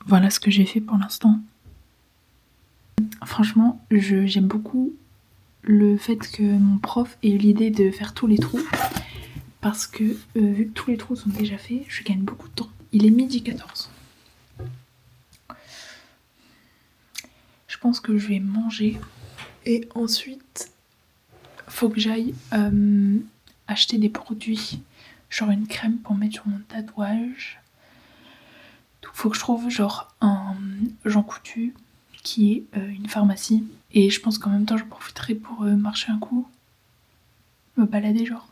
Voilà ce que j'ai fait pour l'instant. Franchement, j'aime beaucoup le fait que mon prof ait eu l'idée de faire tous les trous. Parce que vu que tous les trous sont déjà faits, je gagne beaucoup de temps. Il est 12h14. Je pense que je vais manger. Et ensuite, faut que j'aille acheter des produits. Genre une crème pour mettre sur mon tatouage. Faut que je trouve genre un Jean Coutu qui est une pharmacie. Et je pense qu'en même temps je profiterai pour marcher un coup. Me balader genre.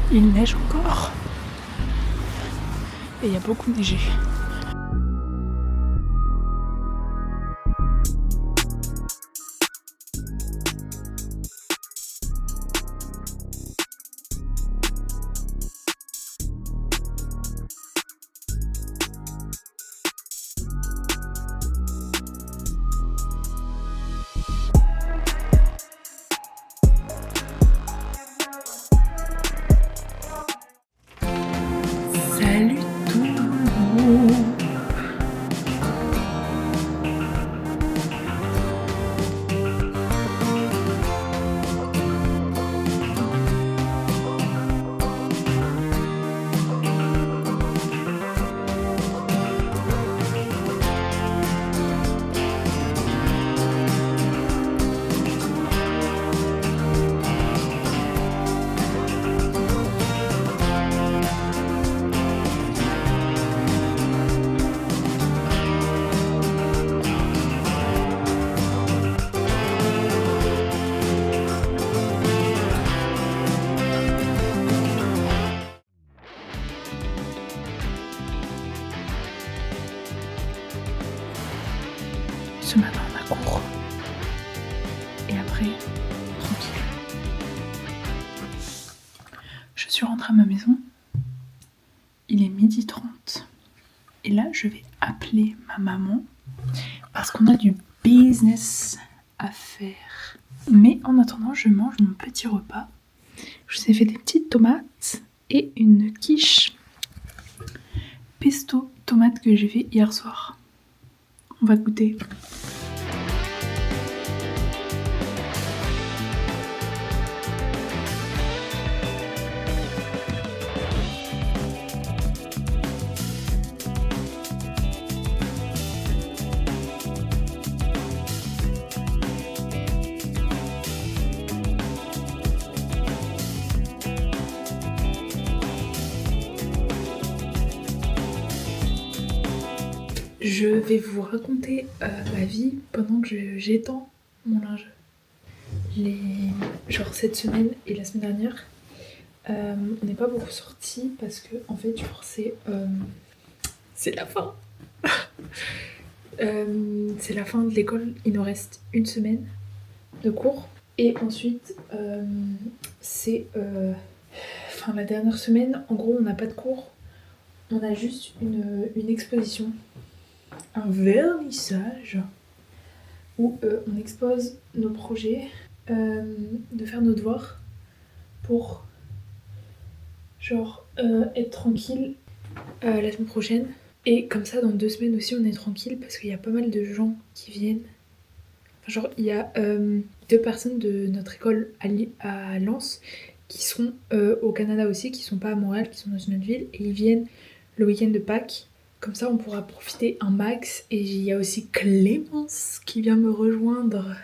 Il neige encore. Et il y a beaucoup neigé. Salut tout le monde. Ce matin on a cours. Et après, tranquille. Je suis rentrée à ma maison. Il est 12h30. Et là, je vais appeler ma maman parce qu'on a du business à faire. Mais en attendant, je mange mon petit repas. Je vous ai fait des petites tomates et une quiche pesto tomate que j'ai fait hier soir. On va goûter. Je vais vous raconter ma vie pendant que j'étends mon linge. Genre cette semaine et la semaine dernière, on n'est pas beaucoup sortis parce que en fait genre c'est la fin. C'est la fin de l'école, il nous reste une semaine de cours. Et ensuite c'est la dernière semaine, en gros on n'a pas de cours, on a juste une exposition. Un vernissage. où on expose nos projets, de faire nos devoirs pour genre être tranquille la semaine prochaine. Et comme ça, dans 2 semaines aussi, on est tranquille parce qu'il y a pas mal de gens qui viennent. Enfin, genre, il y a 2 personnes de notre école à Lens qui sont au Canada aussi, qui sont pas à Montréal, qui sont dans une autre ville, et ils viennent le week-end de Pâques. Comme ça, on pourra profiter un max. Et il y a aussi Clémence qui vient me rejoindre.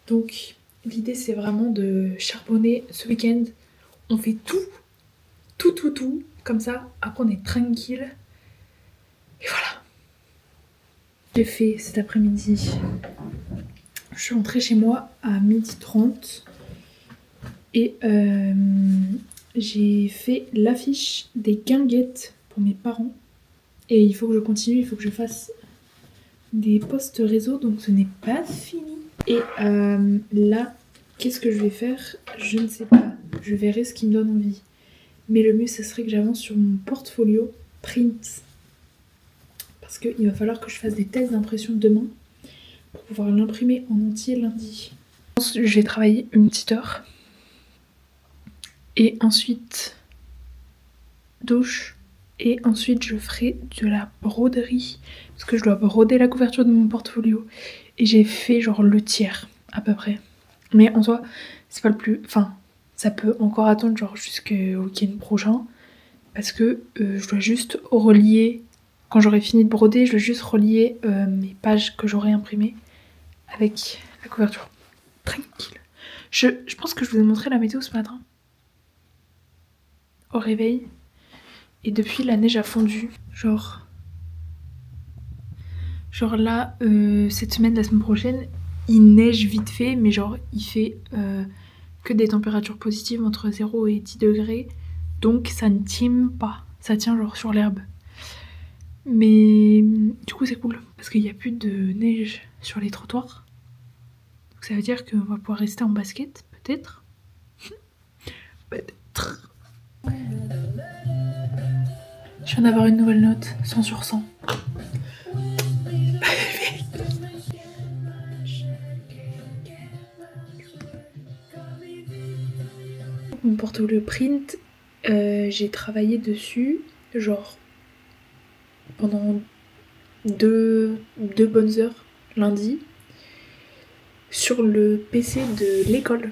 Donc, l'idée, c'est vraiment de charbonner ce week-end. On fait tout. Comme ça, après, on est tranquille. Et voilà. J'ai fait cet après-midi. Je suis rentrée chez moi à 12h30. Et j'ai fait l'affiche des guinguettes pour mes parents. Et il faut que je continue, il faut que je fasse des posts réseau, donc ce n'est pas fini. Et là, qu'est-ce que je vais faire? Je ne sais pas. Je verrai ce qui me donne envie. Mais le mieux, ce serait que j'avance sur mon portfolio print. Parce qu'il va falloir que je fasse des tests d'impression demain pour pouvoir l'imprimer en entier lundi. Je vais travailler une petite heure. Et ensuite, douche. Et ensuite, je ferai de la broderie. Parce que je dois broder la couverture de mon portfolio. Et j'ai fait genre le tiers, à peu près. Mais en soi, c'est pas le plus... Enfin, ça peut encore attendre genre jusqu'au week-end prochain. Parce que je dois juste relier... Quand j'aurai fini de broder, je dois juste relier mes pages que j'aurai imprimées avec la couverture. Tranquille. Je pense que je vous ai montré la météo ce matin. Au réveil. Et depuis, la neige a fondu. Genre là, cette semaine, la semaine prochaine, il neige vite fait, mais genre il fait que des températures positives entre 0 et 10 degrés. Donc ça ne tient pas. Ça tient genre sur l'herbe. Mais du coup c'est cool, parce qu'il n'y a plus de neige sur les trottoirs. Donc ça veut dire qu'on va pouvoir rester en basket, peut-être. Peut-être. Je viens d'avoir une nouvelle note, 100 sur 100. Mon portfolio print, j'ai travaillé dessus, genre pendant deux bonnes heures lundi, sur le PC de l'école.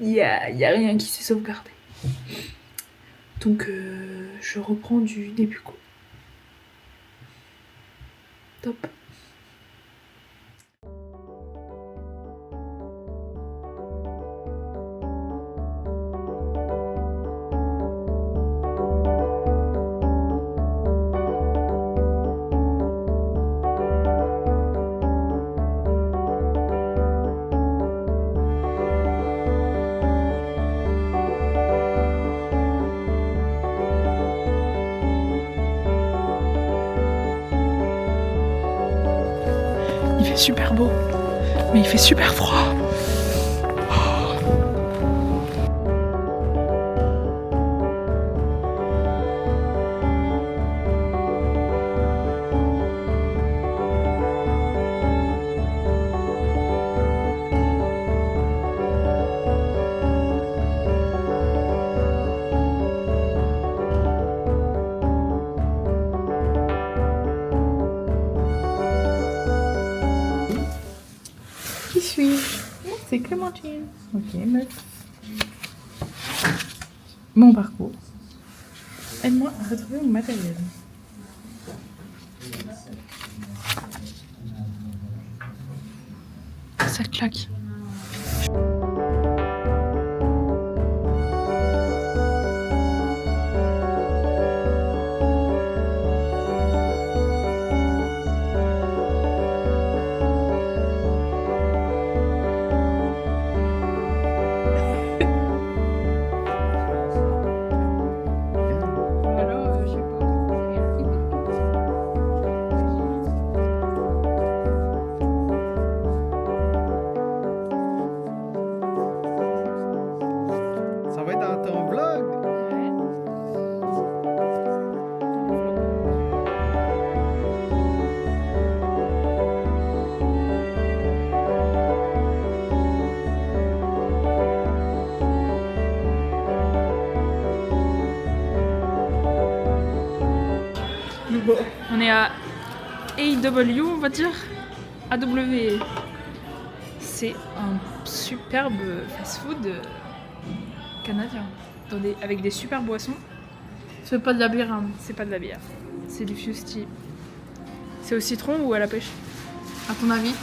Il y a rien qui s'est sauvegardé. Donc je reprends du début quoi. Top. Il fait super beau, mais il fait super froid. Qui suis-je? C'est Clémentine. Ok, meuf. Mon parcours. Aide-moi à retrouver mon matériel. Ça claque. On est à AW, on va dire. AW. C'est un superbe fast-food canadien. Avec des super boissons. C'est pas de la bière. Hein. C'est pas de la bière. C'est du Fusty. C'est au citron ou à la pêche? À ton avis?